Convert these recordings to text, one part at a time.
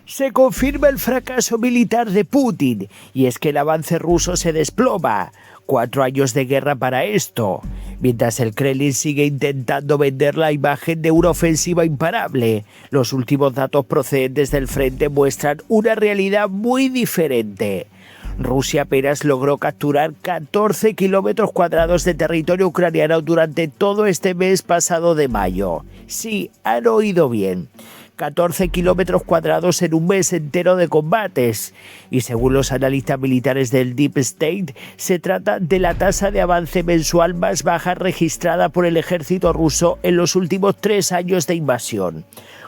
Se confirma el fracaso militar de Putin, y es que el avance ruso se desploma. 4 años de guerra para esto, mientras el Kremlin sigue intentando vender la imagen de una ofensiva imparable. Los últimos datos procedentes del frente muestran una realidad muy diferente. Rusia apenas logró capturar 14 kilómetros cuadrados de territorio ucraniano durante todo este mes pasado de mayo. Sí, han oído bien. 14 kilómetros cuadrados en un mes entero de combates. Y según los analistas militares del Deep State, se trata de la tasa de avance mensual más baja registrada por el ejército ruso en los últimos 3 años de invasión.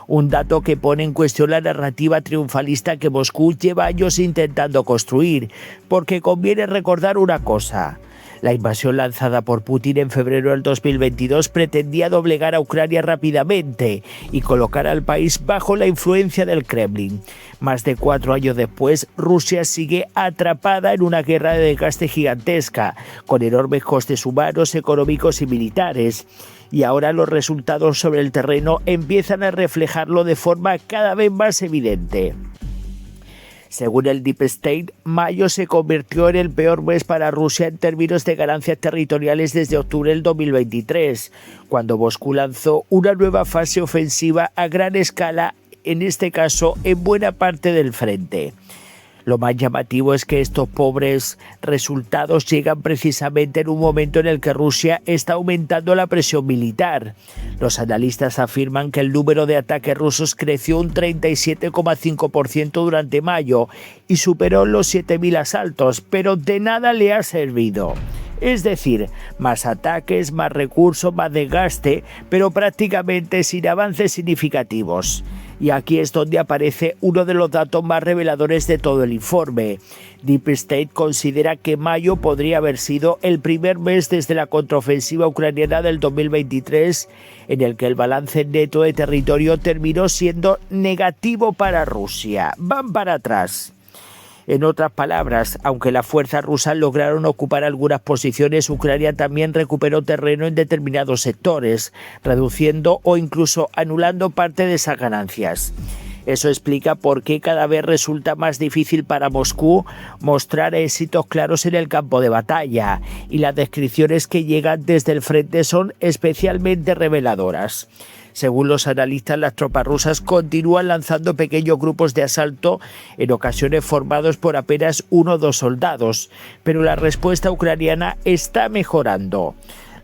Un dato que pone en cuestión la narrativa triunfalista que Moscú lleva años intentando construir, porque conviene recordar una cosa. La invasión lanzada por Putin en febrero del 2022 pretendía doblegar a Ucrania rápidamente y colocar al país bajo la influencia del Kremlin. Más de 4 años después, Rusia sigue atrapada en una guerra de desgaste gigantesca, con enormes costes humanos, económicos y militares. Y ahora los resultados sobre el terreno empiezan a reflejarlo de forma cada vez más evidente. Según el Deep State, mayo se convirtió en el peor mes para Rusia en términos de ganancias territoriales desde octubre del 2023, cuando Moscú lanzó una nueva fase ofensiva a gran escala, en este caso en buena parte del frente. Lo más llamativo es que estos pobres resultados llegan precisamente en un momento en el que Rusia está aumentando la presión militar. Los analistas afirman que el número de ataques rusos creció un 37,5% durante mayo y superó los 7.000 asaltos, pero de nada le ha servido. Es decir, más ataques, más recursos, más desgaste, pero prácticamente sin avances significativos. Y aquí es donde aparece uno de los datos más reveladores de todo el informe. Deep State considera que mayo podría haber sido el primer mes desde la contraofensiva ucraniana del 2023 en el que el balance neto de territorio terminó siendo negativo para Rusia. Van para atrás. En otras palabras, aunque las fuerzas rusas lograron ocupar algunas posiciones, Ucrania también recuperó terreno en determinados sectores, reduciendo o incluso anulando parte de esas ganancias. Eso explica por qué cada vez resulta más difícil para Moscú mostrar éxitos claros en el campo de batalla, y las descripciones que llegan desde el frente son especialmente reveladoras. Según los analistas, las tropas rusas continúan lanzando pequeños grupos de asalto, en ocasiones formados por apenas 1 o 2 soldados, pero la respuesta ucraniana está mejorando.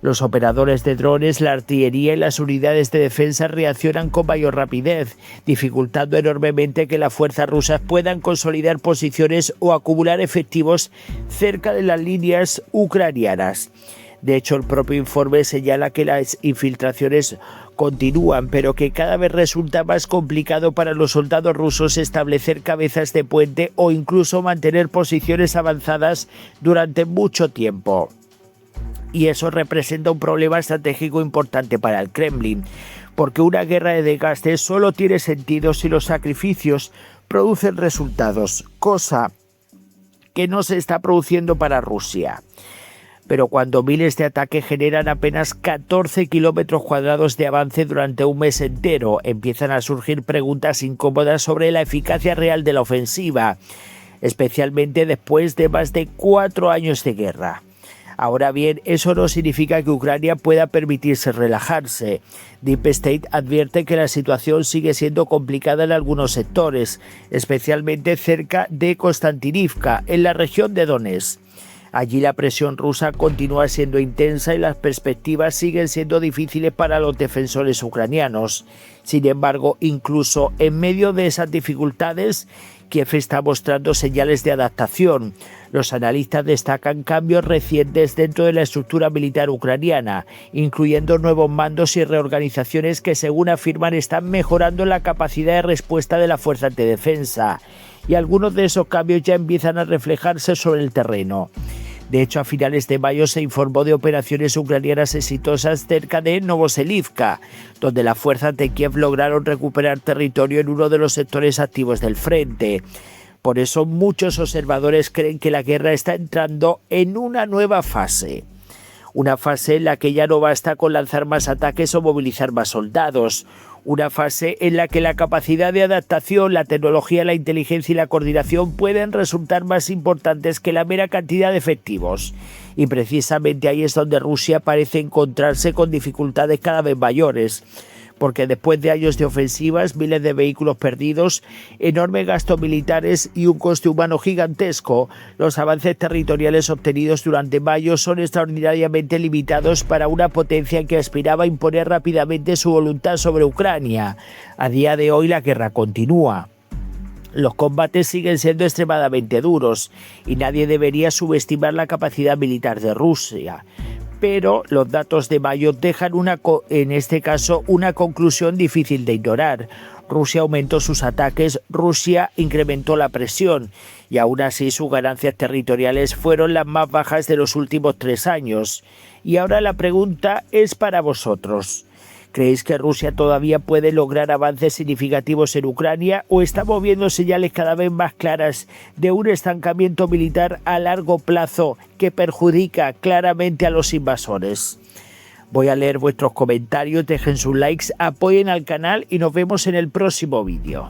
Los operadores de drones, la artillería y las unidades de defensa reaccionan con mayor rapidez, dificultando enormemente que las fuerzas rusas puedan consolidar posiciones o acumular efectivos cerca de las líneas ucranianas. De hecho, el propio informe señala que las infiltraciones continúan, pero que cada vez resulta más complicado para los soldados rusos establecer cabezas de puente o incluso mantener posiciones avanzadas durante mucho tiempo. Y eso representa un problema estratégico importante para el Kremlin, porque una guerra de desgaste solo tiene sentido si los sacrificios producen resultados, cosa que no se está produciendo para Rusia. Pero cuando miles de ataques generan apenas 14 kilómetros cuadrados de avance durante un mes entero, empiezan a surgir preguntas incómodas sobre la eficacia real de la ofensiva, especialmente después de más de 4 años de guerra. Ahora bien, eso no significa que Ucrania pueda permitirse relajarse. Deep State advierte que la situación sigue siendo complicada en algunos sectores, especialmente cerca de Konstantinivka, en la región de Donetsk. Allí la presión rusa continúa siendo intensa y las perspectivas siguen siendo difíciles para los defensores ucranianos. Sin embargo, incluso en medio de esas dificultades, Kiev está mostrando señales de adaptación. Los analistas destacan cambios recientes dentro de la estructura militar ucraniana, incluyendo nuevos mandos y reorganizaciones que, según afirman, están mejorando la capacidad de respuesta de las fuerzas de defensa. Y algunos de esos cambios ya empiezan a reflejarse sobre el terreno. De hecho, a finales de mayo se informó de operaciones ucranianas exitosas cerca de Novoselivka, donde las fuerzas de Kiev lograron recuperar territorio en uno de los sectores activos del frente. Por eso muchos observadores creen que la guerra está entrando en una nueva fase. Una fase en la que ya no basta con lanzar más ataques o movilizar más soldados. una fase en la que la capacidad de adaptación, la tecnología, la inteligencia y la coordinación pueden resultar más importantes que la mera cantidad de efectivos. Y precisamente ahí es donde Rusia parece encontrarse con dificultades cada vez mayores, porque después de años de ofensivas, miles de vehículos perdidos, enormes gastos militares y un coste humano gigantesco, los avances territoriales obtenidos durante mayo son extraordinariamente limitados para una potencia que aspiraba a imponer rápidamente su voluntad sobre Ucrania. A día de hoy la guerra continúa. Los combates siguen siendo extremadamente duros y nadie debería subestimar la capacidad militar de Rusia. Pero los datos de mayo dejan en este caso una conclusión difícil de ignorar. Rusia aumentó sus ataques, Rusia incrementó la presión y aún así sus ganancias territoriales fueron las más bajas de los últimos 3 años. Y ahora la pregunta es para vosotros. ¿Creéis que Rusia todavía puede lograr avances significativos en Ucrania o estamos viendo señales cada vez más claras de un estancamiento militar a largo plazo que perjudica claramente a los invasores? Voy a leer vuestros comentarios, dejen sus likes, apoyen al canal y nos vemos en el próximo vídeo.